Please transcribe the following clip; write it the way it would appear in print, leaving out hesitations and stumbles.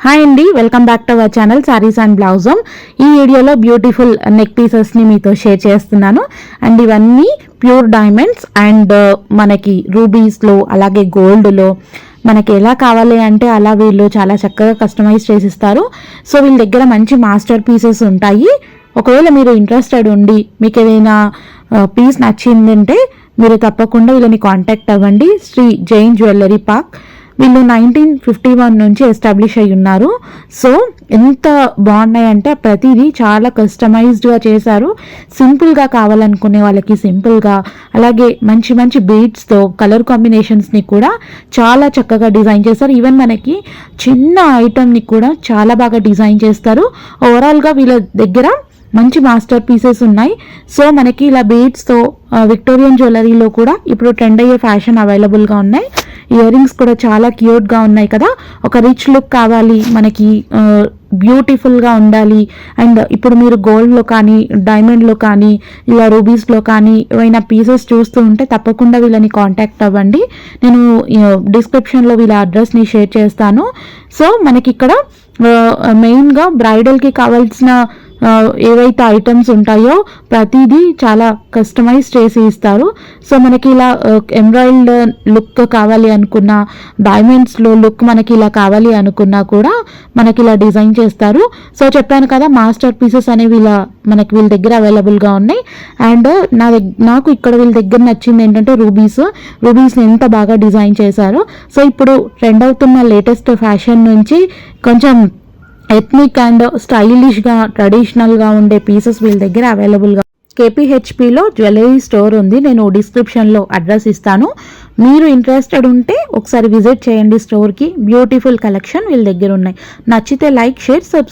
Hi అండి, welcome back to our channel sarees and blossom. ఈ వీడియోలో బ్యూటిఫుల్ నెక్ పీసెస్ని మీతో షేర్ చేస్తున్నాను. అండ్ ఇవన్నీ ప్యూర్ డైమండ్స్ అండ్ మనకి రూబీస్లో అలాగే గోల్డ్లో మనకి ఎలా కావాలి అంటే అలా వీళ్ళు చాలా చక్కగా కస్టమైజ్ చేసిస్తారు. సో వీళ్ళ దగ్గర మంచి మాస్టర్ పీసెస్ ఉంటాయి. ఒకవేళ మీరు ఇంట్రెస్టెడ్ ఉండి మీకు ఏదైనా పీస్ నచ్చిందంటే మీరు తప్పకుండా వీళ్ళని కాంటాక్ట్ అవ్వండి. Shri Jain jewellery park. వీళ్ళు 1951 నుంచి ఎస్టాబ్లిష్ అయి ఉన్నారు. సో ఎంత బాగున్నాయంటే ప్రతిదీ చాలా కస్టమైజ్డ్గా చేశారు. సింపుల్గా కావాలనుకునే వాళ్ళకి సింపుల్గా, అలాగే మంచి మంచి బీడ్స్తో కలర్ కాంబినేషన్స్ని కూడా చాలా చక్కగా డిజైన్ చేస్తారు. ఈవెన్ మనకి చిన్న ఐటమ్ని కూడా చాలా బాగా డిజైన్ చేస్తారు. ఓవరాల్గా వీళ్ళ దగ్గర మంచి మాస్టర్ పీసెస్ ఉన్నాయి. సో మనకి ఇలా బీడ్స్తో విక్టోరియన్ జ్యువెలరీలో కూడా ఇప్పుడు ట్రెండ్ అయ్యే ఫ్యాషన్ అవైలబుల్గా ఉన్నాయి. ఇయర్ రింగ్స్ కూడా చాలా క్యూట్గా ఉన్నాయి కదా. ఒక రిచ్ లుక్ కావాలి మనకి, బ్యూటిఫుల్గా ఉండాలి. అండ్ ఇప్పుడు మీరు గోల్డ్లో కానీ డైమండ్లో కానీ ఇలా రూబీస్లో కానీ ఏవైనా పీసెస్ చూస్తూ ఉంటే తప్పకుండా వీళ్ళని కాంటాక్ట్ అవ్వండి. నేను డిస్క్రిప్షన్లో వీళ్ళ అడ్రస్ని షేర్ చేస్తాను. సో మనకి ఇక్కడ మెయిన్గా బ్రైడల్కి కావాల్సిన ఏవైతే ఐటమ్స్ ఉంటాయో ప్రతిదీ చాలా కస్టమైజ్ చేసి ఇస్తారు. సో మనకి ఇలా ఎంబ్రాయిడ్ లుక్ కావాలి అనుకున్నా, డైమండ్స్లో లుక్ మనకి ఇలా కావాలి అనుకున్నా కూడా మనకి ఇలా డిజైన్ చేస్తారు. సో చెప్పాను కదా, మాస్టర్ పీసెస్ అనేవి ఇలా మనకి వీళ్ళ దగ్గర అవైలబుల్గా ఉన్నాయి. అండ్ నాకు ఇక్కడ వీళ్ళ దగ్గర నచ్చింది ఏంటంటే రూబీస్ని ఎంత బాగా డిజైన్ చేశారో. సో ఇప్పుడు ట్రెండ్ అవుతున్న లేటెస్ట్ ఫ్యాషన్ నుంచి కొంచెం ఎథ్నిక్ అండ్ స్టైలిష్గా ట్రెడిషనల్గా ఉండే పీసెస్ వీళ్ళ దగ్గర అవైలబుల్గా. కేపీహెచ్పిలో జ్యువెలరీ స్టోర్ ఉంది. నేను డిస్క్రిప్షన్లో అడ్రస్ ఇస్తాను. మీరు ఇంట్రెస్టెడ్ ఉంటే ఒకసారి విజిట్ చేయండి స్టోర్కి. బ్యూటిఫుల్ కలెక్షన్ వీళ్ళ దగ్గర ఉన్నాయి. నచ్చితే లైక్, షేర్, సబ్స్క్రైబ్.